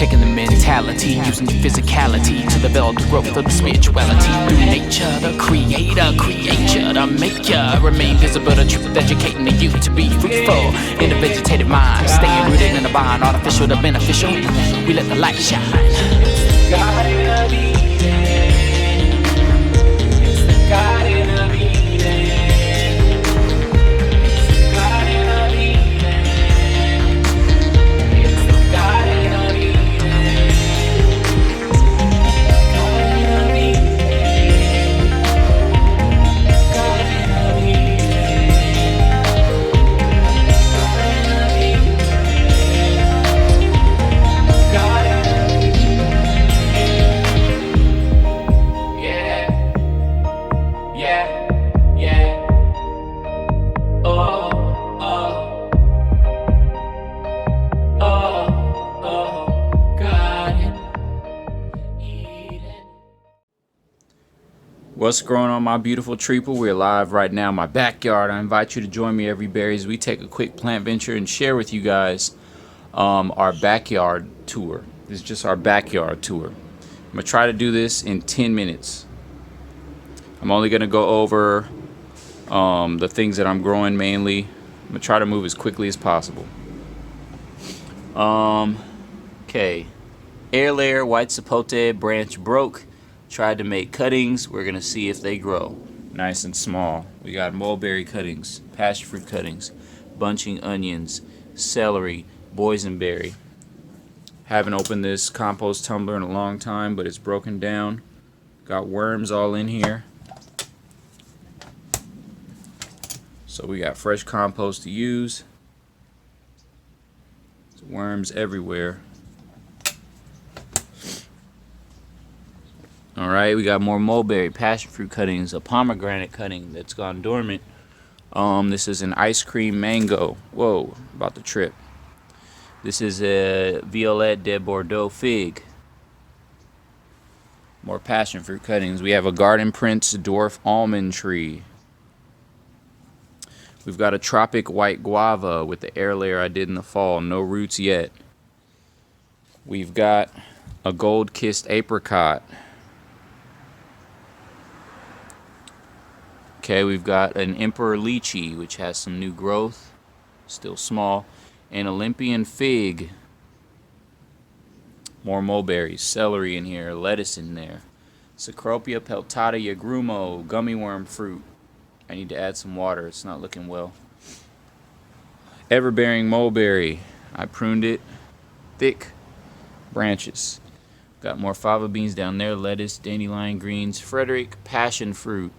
Taking the mentality, using the physicality to develop the growth of the spirituality. Through nature, the creator, creature, the maker. Remain visible, the truth educating the youth to be fruitful in the vegetative mind. Staying rooted in the vine, artificial to beneficial. We let the light shine. Garden of Eden. It's the Garden of Eden. It's the Garden of Eden. It's the Garden of Eden. Garden of Eden. Garden of Eden. Garden of Eden. Garden of Eden. Yeah. Yeah. Yeah. Oh, oh, oh, Garden Eden. What's growing on, my beautiful treeple? We're live right now in my backyard. I invite you to join me every berry as we take a quick plant venture and share with you guys our backyard tour. This is just our backyard tour. I'm gonna try to do this in 10 minutes. I'm only gonna go over the things that I'm growing mainly. I'm gonna try to move as quickly as possible. Okay. Air layer, white sapote, branch broke. Tried to make cuttings. We're gonna see if they grow. Nice and small. We got mulberry cuttings, passion fruit cuttings, bunching onions, celery, boysenberry. Haven't opened this compost tumbler in a long time, but it's broken down. Got worms all in here. So we got fresh compost to use. There's worms everywhere. Alright, we got more mulberry, passion fruit cuttings, a pomegranate cutting that's gone dormant. This is an ice cream mango. Whoa, about to trip. This is a Violette de Bordeaux fig. More passion fruit cuttings. We have a Garden Prince dwarf almond tree. We've got a tropic white guava with the air layer I did in the fall. No roots yet. We've got a gold-kissed apricot. Okay, we've got an emperor lychee, which has some new growth, still small. An Olympian fig. More mulberries, celery in here, lettuce in there. Cecropia peltata agrumo, gummy worm fruit. I need to add some water, it's not looking well. Everbearing mulberry. I pruned it. Thick branches. Got more fava beans down there, lettuce, dandelion greens, Frederick passion fruit,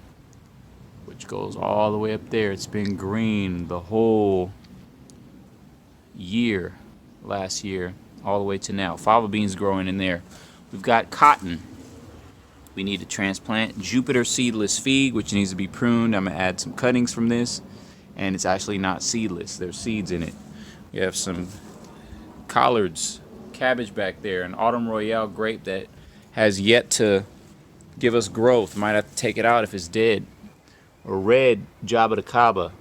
which goes all the way up there. It's been green the whole year, last year, all the way to now. Fava beans growing in there. We've got cotton. We need to transplant. Jupiter seedless fig, which needs to be pruned. I'm going to add some cuttings from this. And it's actually not seedless. There's seeds in it. We have some collards, cabbage back there. An Autumn Royale grape that has yet to give us growth. Might have to take it out if it's dead. Or red Jabba the Caba.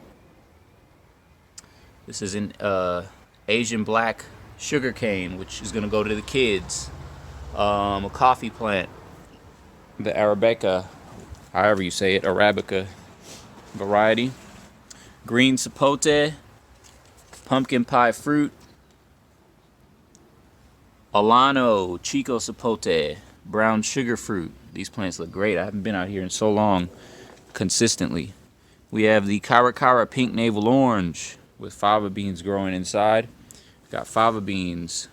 This is an Asian black sugar cane, which is going to go to the kids. A coffee plant. The Arabica, however you say it, Arabica variety. Green sapote, pumpkin pie fruit, Alano, Chico sapote, brown sugar fruit. These plants look great. I haven't been out here in so long consistently. We have the Caracara pink navel orange with fava beans growing inside. We've got fava beans,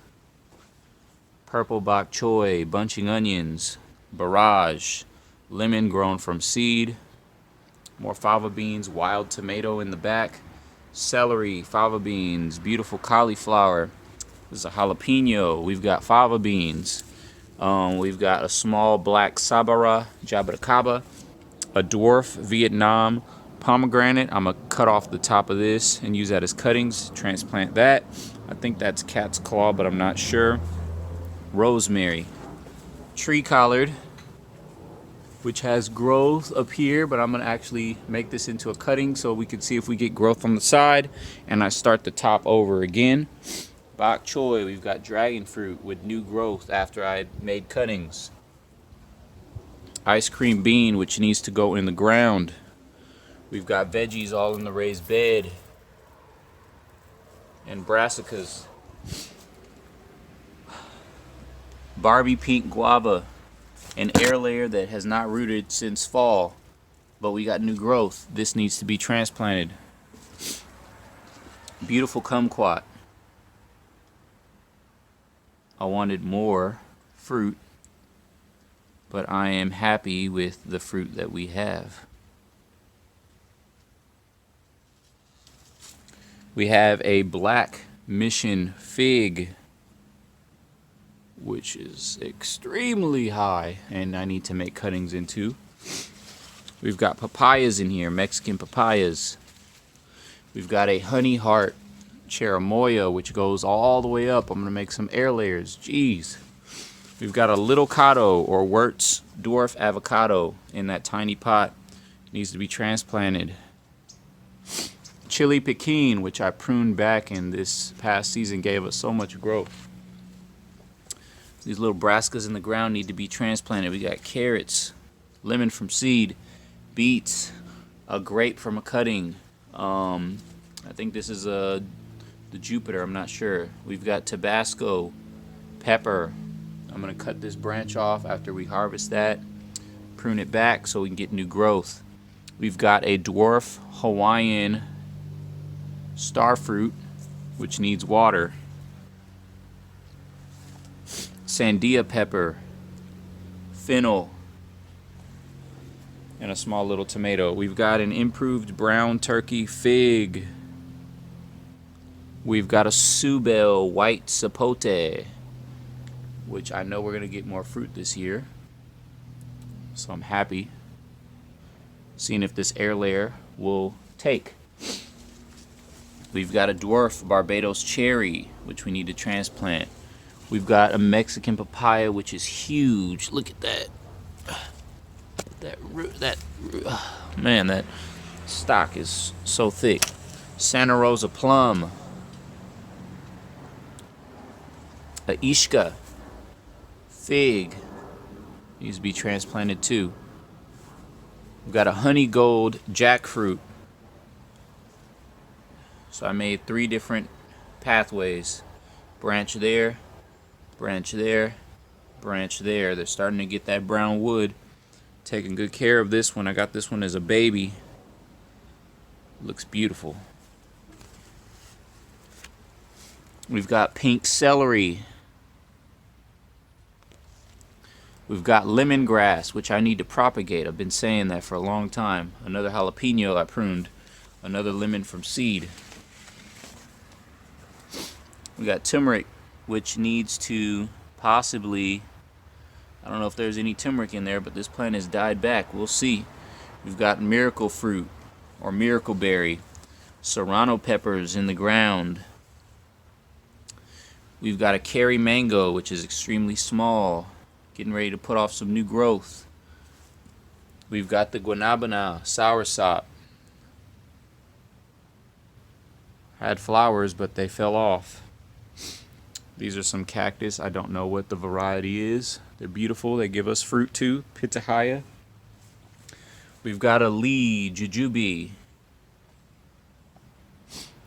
purple bok choy, bunching onions, barrage, lemon grown from seed, more fava beans, wild tomato in the back, celery, fava beans, beautiful cauliflower. This is a jalapeno. We've got fava beans. We've got a small black sabara, jabba a dwarf Vietnam pomegranate. I'm going to cut off the top of this and use that as cuttings, transplant that. I think that's cat's claw, but I'm not sure. Rosemary. Tree collard, which has growth up here, but I'm going to actually make this into a cutting so we can see if we get growth on the side. And I start the top over again. Bok choy, we've got dragon fruit with new growth after I made cuttings. Ice cream bean, which needs to go in the ground. We've got veggies all in the raised bed. And brassicas. Barbie pink guava, an air layer that has not rooted since fall, but we got new growth. This needs to be transplanted. Beautiful kumquat. I wanted more fruit, but I am happy with the fruit that we have. We have a black mission fig, which is extremely high, and I need to make cuttings into. We've got papayas in here, Mexican papayas. We've got a honey heart cherimoya, which goes all the way up. I'm gonna make some air layers. Jeez. We've got a little cado, or Wertz dwarf avocado, in that tiny pot. It needs to be transplanted. Chili piquin, which I pruned back, and this past season gave us so much growth. These little brassicas in the ground need to be transplanted. We got carrots, lemon from seed, beets, a grape from a cutting. I think this is the Jupiter, I'm not sure. We've got Tabasco, pepper. I'm gonna cut this branch off after we harvest that, prune it back so we can get new growth. We've got a dwarf Hawaiian starfruit, which needs water. Sandia pepper, fennel, and a small little tomato. We've got an improved brown turkey fig. We've got a Subel white sapote, which I know we're going to get more fruit this year. So I'm happy. Seeing if this air layer will take. We've got a dwarf Barbados cherry, which we need to transplant. We've got a Mexican papaya, which is huge. Look at that. Man, that stock is so thick. Santa Rosa plum. A Ishka fig needs to be transplanted too. We've got a honey gold jackfruit. So I made 3 different pathways. Branch there, branch there, branch there. They're starting to get that brown wood. Taking good care of this one. I got this one as a baby. Looks beautiful. We've got pink celery. We've got lemongrass, which I need to propagate. I've been saying that for a long time. Another jalapeno I pruned. Another lemon from seed. We got turmeric, which needs to possibly, I don't know if there's any turmeric in there, but this plant has died back. We'll see. We've got miracle fruit, or miracle berry. Serrano peppers in the ground. We've got a Kerry mango, which is extremely small, getting ready to put off some new growth. We've got the guanabana soursop. Had flowers, but they fell off. These are some cactus. I don't know what the variety is. They're beautiful. They give us fruit too. Pitahaya. We've got a Lee jujube.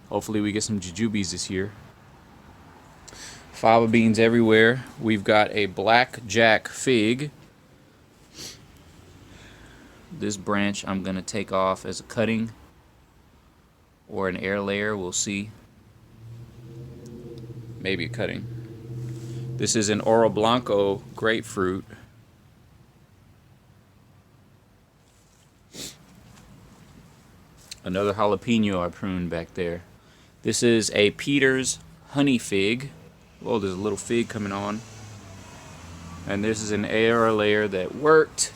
Hopefully we get some jujubes this year. Fava beans everywhere. We've got a black jack fig. This branch I'm going to take off as a cutting or an air layer. We'll see. Maybe a cutting. This is an Oro Blanco grapefruit. Another jalapeno I pruned back there. This is a Peter's honey fig. Oh, there's a little fig coming on. And this is an air layer that worked.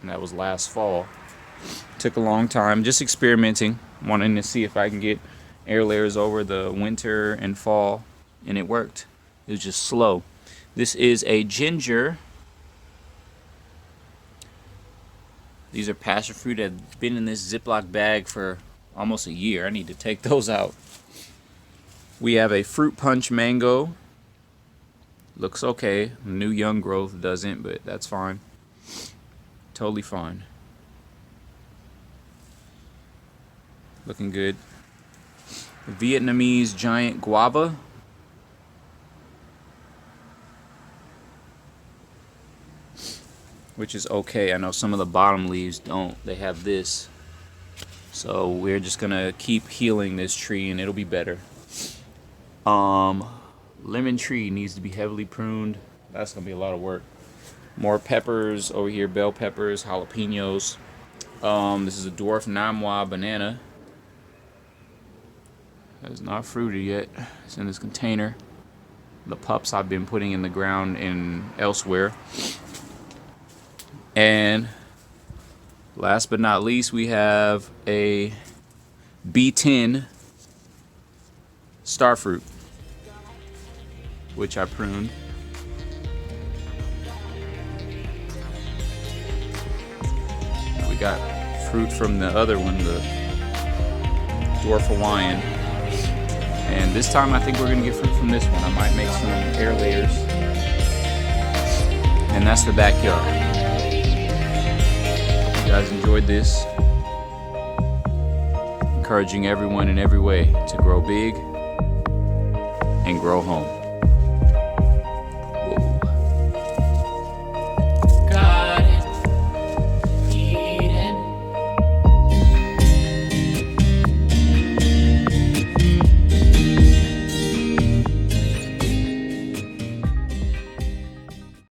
And that was last fall. Took a long time, just experimenting, wanting to see if I can get air layers over the winter and fall, and it worked. It was just slow. This is a ginger. These are passion fruit that have been in this Ziploc bag for almost a year. I need to take those out. We have a fruit punch mango. Looks okay. New young growth doesn't, but that's fine. Totally fine. Looking good. Vietnamese giant guava. Which is okay. I know some of the bottom leaves don't. They have this. So we're just gonna keep healing this tree and it'll be better. Lemon tree needs to be heavily pruned. That's gonna be a lot of work. More peppers over here, bell peppers, jalapenos. This is a dwarf Namwa banana. It's not fruited yet. It's in this container. The pups I've been putting in the ground and elsewhere. And last but not least, we have a B10 starfruit, which I pruned. We got fruit from the other one, the dwarf Hawaiian. And this time I think we're gonna get fruit from this one. I might make some air layers. And that's the backyard. Hope you guys enjoyed this. Encouraging everyone in every way to grow big and grow home.